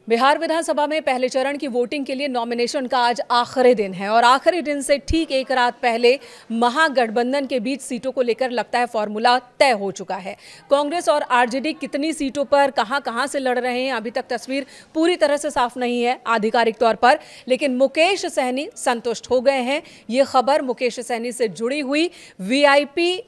बिहार विधानसभा में पहले चरण की वोटिंग के लिए नॉमिनेशन का आज आखिरी दिन है और आखिरी दिन से ठीक एक रात पहले महागठबंधन के बीच सीटों को लेकर लगता है फॉर्मूला तय हो चुका है। कांग्रेस और आरजेडी कितनी सीटों पर कहां से लड़ रहे हैं अभी तक तस्वीर पूरी तरह से साफ नहीं है आधिकारिक तौर पर, लेकिन मुकेश सहनी संतुष्ट हो गए हैं। ये खबर मुकेश सहनी से जुड़ी हुई। वीआईपी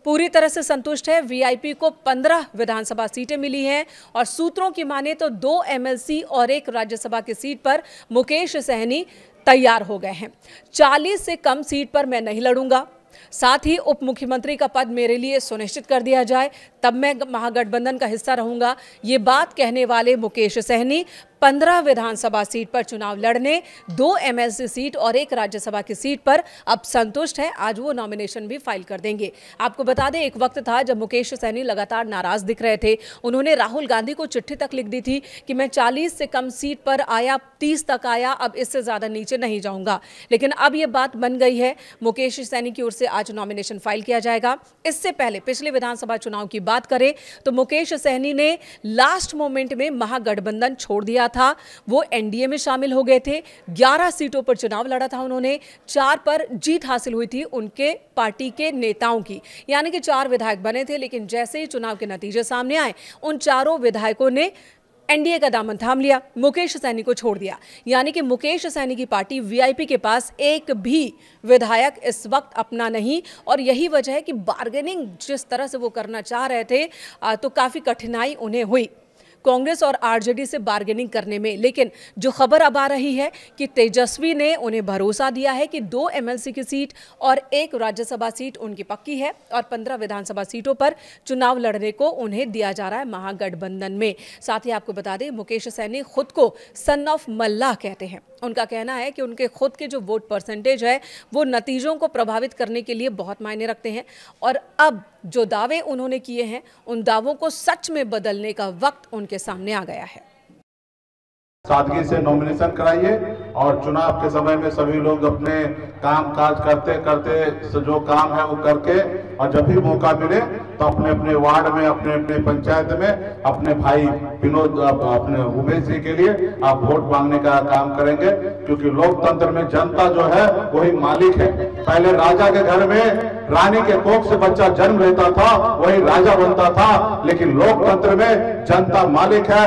पूरी तरह से संतुष्ट है। वीआईपी को 15 विधानसभा सीटें मिली हैं और सूत्रों की माने तो 2 एमएलसी और 1 राज्यसभा की सीट पर मुकेश सहनी तैयार हो गए हैं। 40 से कम सीट पर मैं नहीं लड़ूंगा, साथ ही उप मुख्यमंत्री का पद मेरे लिए सुनिश्चित कर दिया जाए, तब मैं महागठबंधन का हिस्सा रहूंगा। ये बात कहने वाले मुकेश सहनी 15 विधानसभा सीट पर चुनाव लड़ने, 2 एमएलसी सीट और 1 राज्यसभा की सीट पर अब संतुष्ट है। आज वो नॉमिनेशन भी फाइल कर देंगे। आपको बता दें, एक वक्त था जब मुकेश सहनी लगातार नाराज दिख रहे थे। उन्होंने राहुल गांधी को चिट्ठी तक लिख दी थी कि मैं 40 से कम सीट पर आया, 30 तक आया, अब इससे ज्यादा नीचे नहीं जाऊंगा। लेकिन अब यह बात बन गई है। मुकेश सहनी की ओर से आज नॉमिनेशन फाइल किया जाएगा। इससे पहले पिछले विधानसभा चुनाव की बात करें तो मुकेश सहनी ने लास्ट मोमेंट में महागठबंधन छोड़ दिया था। वो एनडीए में शामिल हो गए थे। 11 सीटों पर चुनाव लड़ा था उन्होंने। 4 पर जीत हासिल हुई थी उनके पार्टी के नेताओं की, यानी कि 4 विधायक बने थे। लेकिन जैसे ही चुनाव के नतीजे सामने आए, उन चारों विधायकों ने एनडीए का दामन थाम लिया, मुकेश सहनी को छोड़ दिया। यानी कि मुकेश सहनी की पार्टी वीआईपी के पास एक भी विधायक इस वक्त अपना नहीं, और यही वजह है कि बार्गेनिंग जिस तरह से वो करना चाह रहे थे तो काफी कठिनाई उन्हें हुई कांग्रेस और आरजेडी से बार्गेनिंग करने में। लेकिन जो खबर अब आ रही है कि तेजस्वी ने उन्हें भरोसा दिया है कि 2 एमएलसी की सीट और 1 राज्यसभा सीट उनकी पक्की है और 15 विधानसभा सीटों पर चुनाव लड़ने को उन्हें दिया जा रहा है महागठबंधन में। साथ ही आपको बता दें, मुकेश सहनी खुद को सन ऑफ मल्लाह कहते हैं। उनका कहना है कि उनके खुद के जो वोट परसेंटेज है वो नतीजों को प्रभावित करने के लिए बहुत मायने रखते हैं, और अब जो दावे उन्होंने किए हैं उन दावों को सच में बदलने का वक्त उनके सामने आ गया है। सादगी से नॉमिनेशन कराइए और चुनाव के समय में सभी लोग अपने काम काज करते करते जो काम है वो करके, और जब भी मौका मिले तो अपने अपने वार्ड में, अपने अपने पंचायत में अपने भाई विनोद, अपने उमेश जी के लिए आप वोट मांगने का काम करेंगे। क्योंकि लोकतंत्र में जनता जो है वही मालिक है। पहले राजा के घर में रानी के कोख से बच्चा जन्म लेता था, वही राजा बनता था, लेकिन लोकतंत्र में जनता मालिक है।